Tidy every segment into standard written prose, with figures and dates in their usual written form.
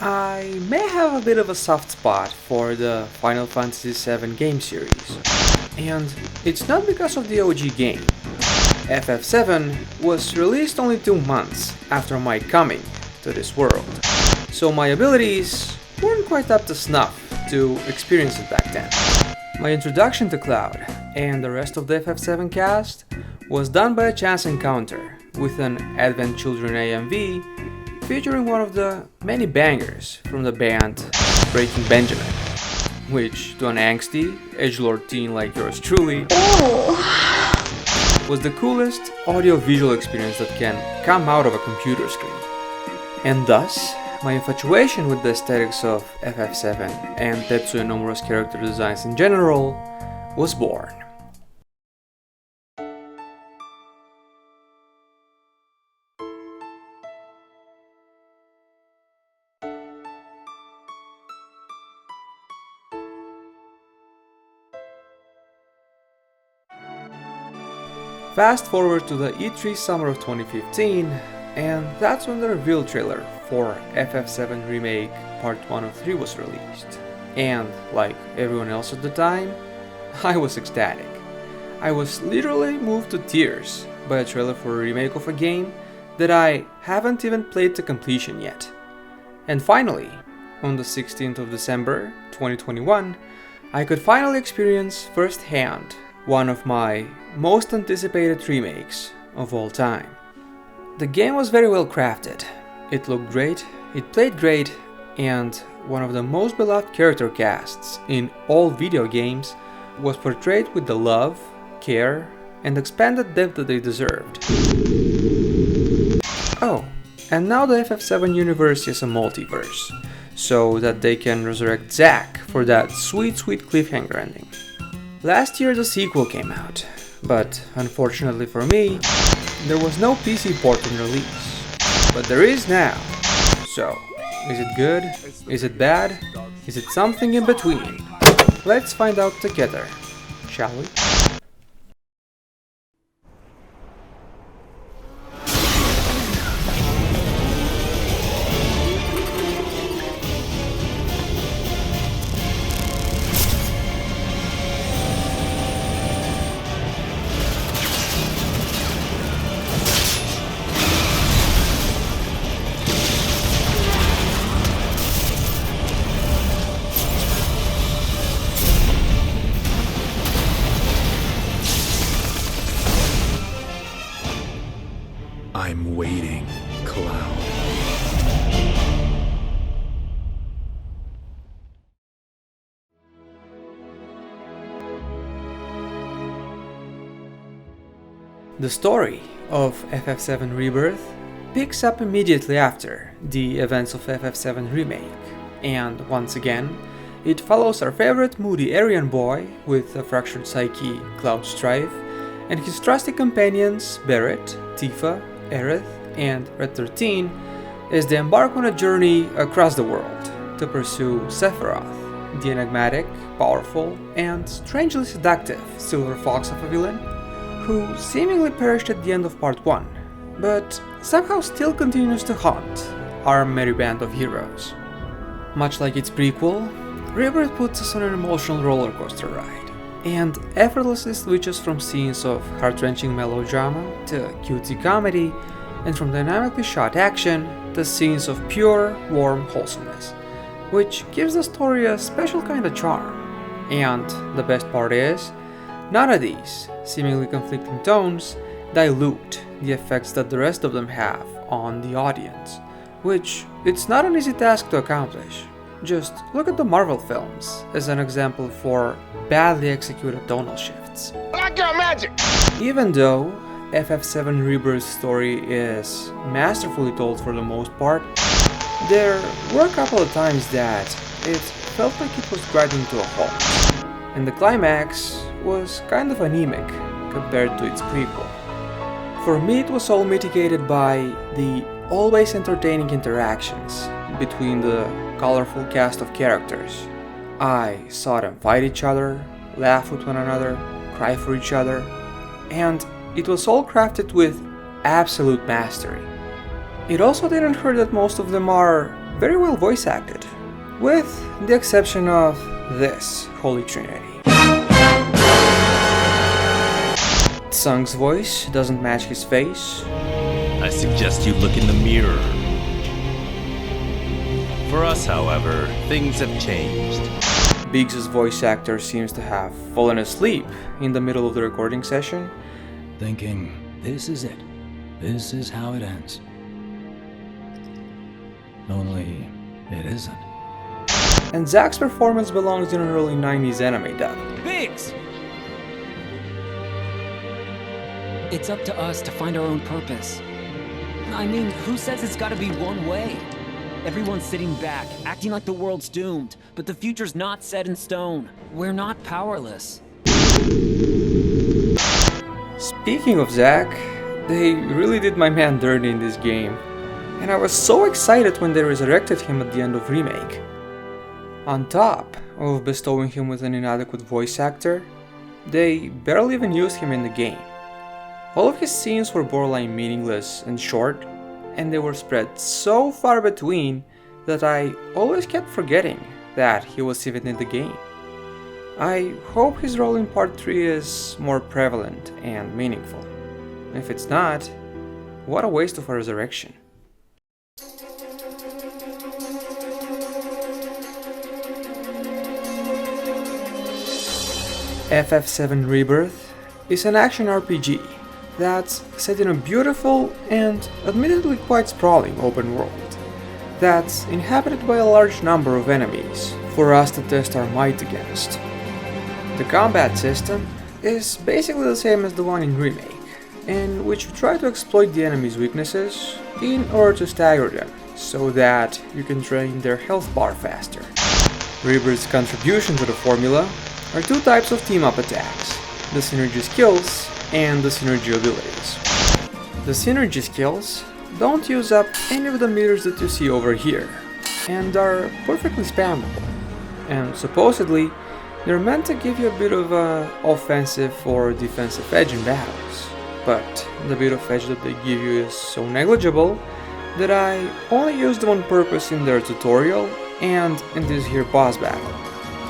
I may have a bit of a soft spot for the Final Fantasy VII game series, and it's not because of the OG game. FF7 was released only 2 months after my coming to this world, so my abilities weren't quite up to snuff to experience it back then. My introduction to Cloud and the rest of the FF7 cast was done by a chance encounter with an Advent Children AMV featuring one of the many bangers from the band Breaking Benjamin, which to an angsty, edgelord teen like yours truly, was the coolest audio-visual experience that can come out of a computer screen. And thus, my infatuation with the aesthetics of FF7 and Tetsuya Nomura's character designs in general was born. Fast forward to the E3 summer of 2015, and that's when the reveal trailer for FF7 Remake Part 1 of 3 was released. And, like everyone else at the time, I was ecstatic. I was literally moved to tears by a trailer for a remake of a game that I haven't even played to completion yet. And finally, on the 16th of December 2021, I could finally experience firsthand one of my most anticipated remakes of all time. The game was very well crafted, it looked great, it played great, and one of the most beloved character casts in all video games was portrayed with the love, care, and expanded depth that they deserved. Oh, and now the FF7 universe is a multiverse, so that they can resurrect Zack for that sweet cliffhanger ending. Last year the sequel came out, but unfortunately for me, there was no PC port in release. But there is now. So, is it good? Is it bad? Is it something in between? Let's find out together, shall we? I'm waiting, Cloud. The story of FF7 Rebirth picks up immediately after the events of FF7 Remake, and once again, it follows our favorite moody Aryan boy with a fractured psyche, Cloud Strife, and his trusty companions Barret, Tifa, Aerith, and Red 13 as they embark on a journey across the world to pursue Sephiroth, the enigmatic, powerful, and strangely seductive Silver Fox of a villain, who seemingly perished at the end of Part 1, but somehow still continues to haunt our merry band of heroes. Much like its prequel, Rebirth puts us on an emotional roller coaster ride, and effortlessly switches from scenes of heart-wrenching melodrama to cutesy comedy, and from dynamically shot action to scenes of pure, warm wholesomeness, which gives the story a special kind of charm. And the best part is, none of these seemingly conflicting tones dilute the effects that the rest of them have on the audience, which it's not an easy task to accomplish. Just look at the Marvel films as an example for badly executed tonal shifts. Black girl magic! Even though FF7 Rebirth's story is masterfully told for the most part, there were a couple of times that it felt like it was grinding to a halt, and the climax was kind of anemic compared to its prequel. For me, it was all mitigated by the always entertaining interactions between the colorful cast of characters. I saw them fight each other, laugh with one another, cry for each other, and it was all crafted with absolute mastery. It also didn't hurt that most of them are very well voice acted, with the exception of this Holy Trinity. Tsung's voice doesn't match his face. I suggest you look in the mirror. For us, however, things have changed. Biggs' voice actor seems to have fallen asleep in the middle of the recording session, thinking, this is it. This is how it ends. Only, it isn't. and Zack's performance belongs in an early 90s anime dub. Biggs! It's up to us to find our own purpose. I mean, who says it's gotta be one way? Everyone's sitting back, acting like the world's doomed, but the future's not set in stone. We're not powerless. Speaking of Zack, they really did my man dirty in this game, and I was so excited when they resurrected him at the end of Remake. On top of bestowing him with an inadequate voice actor, they barely even used him in the game. All of his scenes were borderline meaningless and short, and they were spread so far between that I always kept forgetting that he was even in the game. I hope his role in Part 3 is more prevalent and meaningful. If it's not, what a waste of a resurrection. FF7 ReBirth is an action RPG that's set in a beautiful and admittedly quite sprawling open world that's inhabited by a large number of enemies for us to test our might against. The combat system is basically the same as the one in Remake, in which you try to exploit the enemy's weaknesses in order to stagger them so that you can drain their health bar faster. Rebirth's contribution to the formula are two types of team-up attacks, the synergy skills and the synergy abilities. The synergy skills don't use up any of the meters that you see over here, and are perfectly spammable, and supposedly they're meant to give you a bit of a offensive or defensive edge in battles, but the bit of edge that they give you is so negligible that I only used them on purpose in their tutorial and in this here boss battle.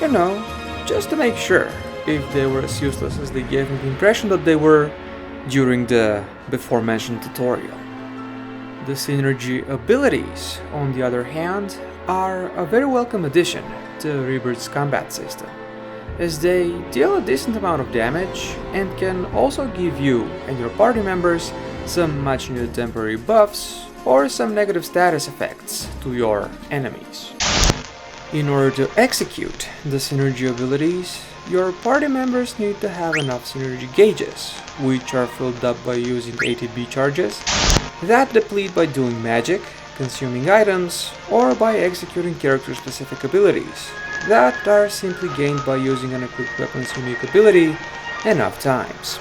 You know, just to make sure if they were as useless as they gave me the impression that they were during the before mentioned tutorial. The synergy abilities, on the other hand, are a very welcome addition to Rebirth's combat system, as they deal a decent amount of damage and can also give you and your party members some much needed temporary buffs or some negative status effects to your enemies. In order to execute the synergy abilities, your party members need to have enough synergy gauges, which are filled up by using ATB charges, that deplete by doing magic, consuming items, or by executing character-specific abilities, that are simply gained by using an equipped weapon's unique ability enough times.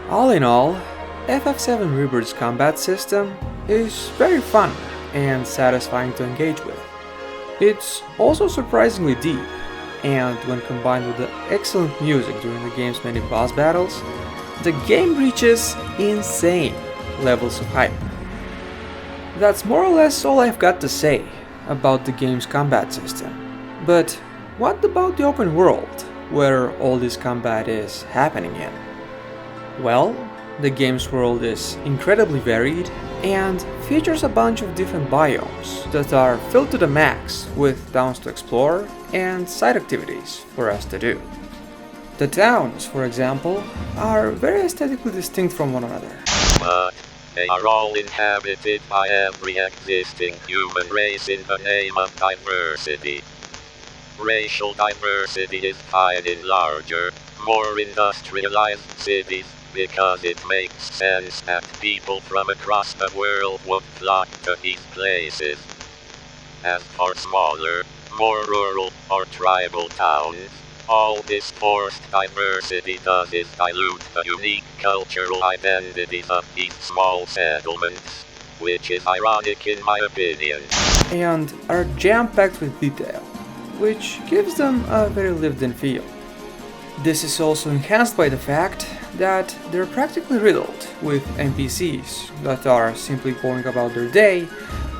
All in all, FF7 ReBirth's combat system is very fun and satisfying to engage with. It's also surprisingly deep, and when combined with the excellent music during the game's many boss battles, the game reaches insane levels of hype. That's more or less all I've got to say about the game's combat system. But what about the open world, where all this combat is happening in? Well, the game's world is incredibly varied and features a bunch of different biomes that are filled to the max with towns to explore and side activities for us to do. The towns, for example, are very aesthetically distinct from one another. But they are all inhabited by every existing human race in the name of diversity. Racial diversity is fine in larger, more industrialized cities, because it makes sense that people from across the world would flock to these places. As for smaller, more rural or tribal towns, all this forced diversity does is dilute the unique cultural identities of these small settlements, which is ironic in my opinion. And are jam-packed with detail, which gives them a very lived-in feel. This is also enhanced by the fact that they're practically riddled with NPCs that are simply going about their day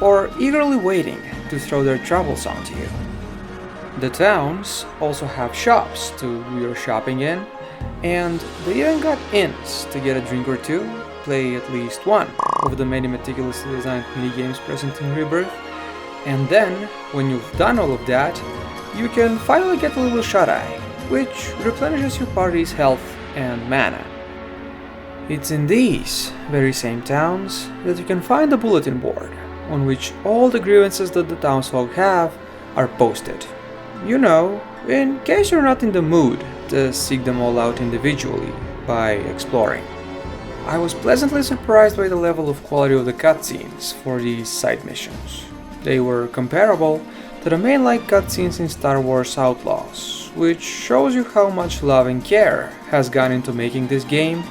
or eagerly waiting to throw their troubles onto you. The towns also have shops to do your shopping in, and they even got inns to get a drink or two, play at least one of the many meticulously designed minigames present in Rebirth, and then, when you've done all of that, you can finally get a little shut-eye, which replenishes your party's health and mana. It's in these very same towns that you can find the bulletin board, on which all the grievances that the townsfolk have are posted. You know, in case you're not in the mood to seek them all out individually by exploring. I was pleasantly surprised by the level of quality of the cutscenes for these side missions. They were comparable to the main-like cutscenes in Star Wars Outlaws, which shows you how much love and care has gone into making this game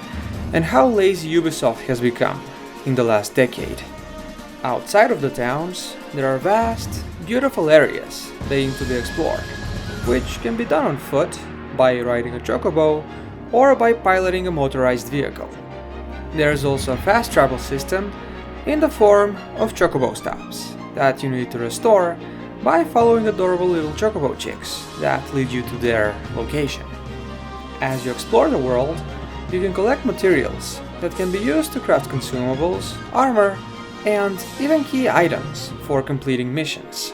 and how lazy Ubisoft has become in the last decade. Outside of the towns, there are vast, beautiful areas waiting to be explored, which can be done on foot, by riding a chocobo, or by piloting a motorized vehicle. There's also a fast travel system in the form of chocobo stops that you need to restore by following adorable little chocobo chicks that lead you to their location. As you explore the world, you can collect materials that can be used to craft consumables, armor, and even key items for completing missions.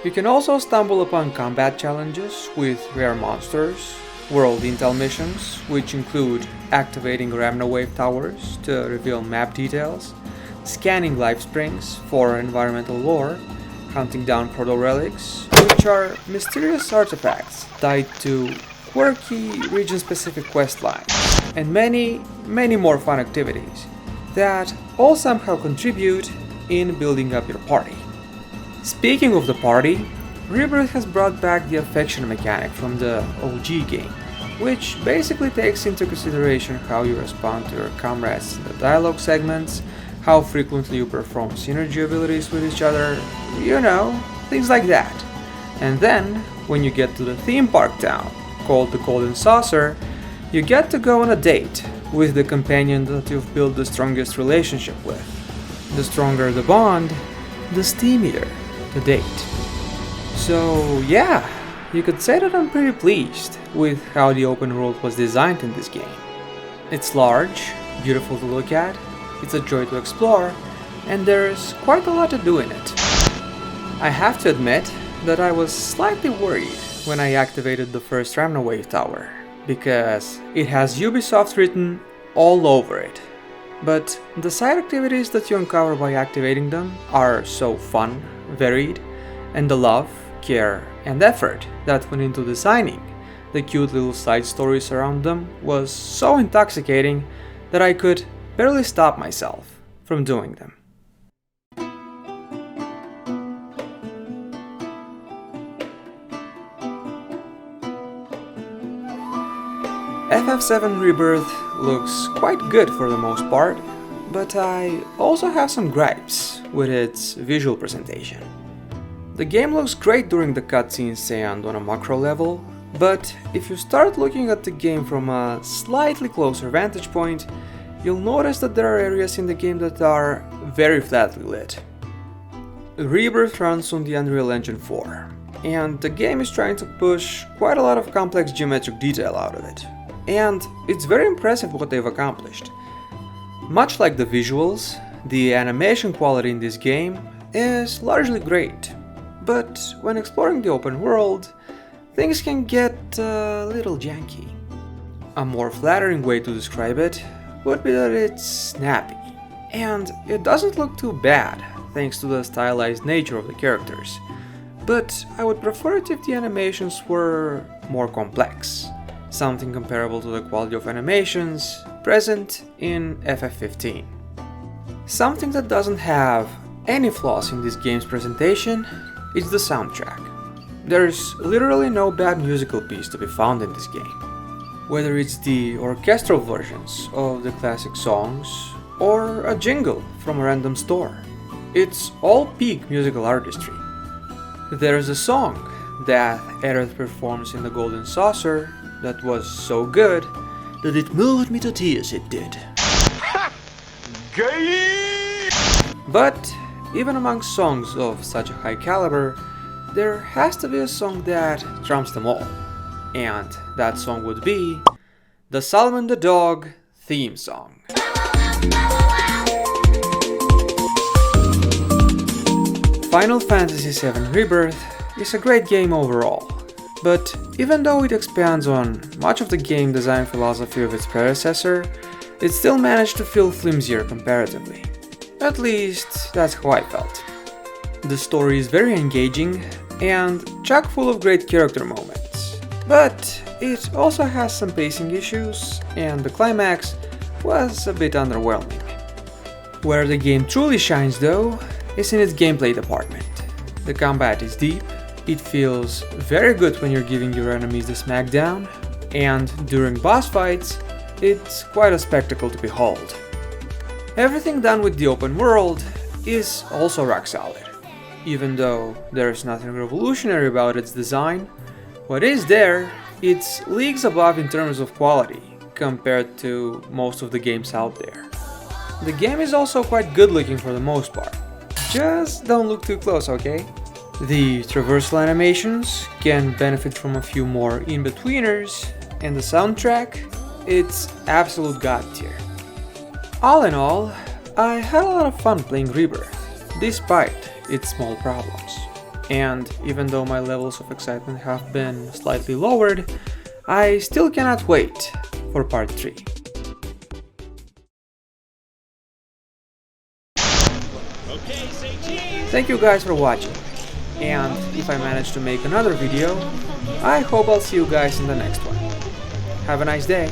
You can also stumble upon combat challenges with rare monsters, world intel missions, which include activating Ramna wave towers to reveal map details, scanning life springs for environmental lore, hunting down proto-relics, which are mysterious artifacts tied to quirky region-specific questlines, and many, many more fun activities that all somehow contribute in building up your party. Speaking of the party, Rebirth has brought back the affection mechanic from the OG game, which basically takes into consideration how you respond to your comrades in the dialogue segments, how frequently you perform synergy abilities with each other, you know, things like that. And then, when you get to the theme park town, called the Golden Saucer, you get to go on a date with the companion that you've built the strongest relationship with. The stronger the bond, the steamier the date. So yeah, you could say that I'm pretty pleased with how the open world was designed in this game. It's large, beautiful to look at, it's a joy to explore, and there's quite a lot to do in it. I have to admit that I was slightly worried when I activated the first Ramna wave tower, because it has Ubisoft written all over it. But the side activities that you uncover by activating them are so fun, varied, and the love, care, and effort that went into designing the cute little side stories around them was so intoxicating that I could barely stop myself from doing them. FF7 Rebirth looks quite good for the most part, but I also have some gripes with its visual presentation. The game looks great during the cutscenes and on a macro level, but if you start looking at the game from a slightly closer vantage point, you'll notice that there are areas in the game that are very flatly lit. Rebirth runs on the Unreal Engine 4, and the game is trying to push quite a lot of complex geometric detail out of it. And it's very impressive what they've accomplished. Much like the visuals, the animation quality in this game is largely great. But when exploring the open world, things can get a little janky. A more flattering way to describe it would be that it's snappy. And it doesn't look too bad, thanks to the stylized nature of the characters. But I would prefer it if the animations were more complex. Something comparable to the quality of animations present in FF15. Something that doesn't have any flaws in this game's presentation is the soundtrack. There's literally no bad musical piece to be found in this game. Whether it's the orchestral versions of the classic songs or a jingle from a random store, it's all peak musical artistry. There's a song that Aerith performs in the Golden Saucer that was so good that it moved me to tears, it did. But even among songs of such a high caliber, there has to be a song that trumps them all. And that song would be the Solomon the Dog theme song. Final Fantasy VII ReBirth is a great game overall, but even though it expands on much of the game design philosophy of its predecessor, it still managed to feel flimsier comparatively. At least, that's how I felt. The story is very engaging and chock full of great character moments, but it also has some pacing issues, and the climax was a bit underwhelming. Where the game truly shines though is in its gameplay department. The combat is deep, it feels very good when you're giving your enemies the smackdown, and during boss fights, it's quite a spectacle to behold. Everything done with the open world is also rock solid. Even though there's nothing revolutionary about its design, what is there, it's leagues above in terms of quality compared to most of the games out there. The game is also quite good looking for the most part. Just don't look too close, okay? The traversal animations can benefit from a few more in-betweeners, and the soundtrack, it's absolute god tier. All in all, I had a lot of fun playing ReBirth, despite its small problems. And even though my levels of excitement have been slightly lowered, I still cannot wait for part 3. Thank you guys for watching, and if I manage to make another video, I hope I'll see you guys in the next one. Have a nice day!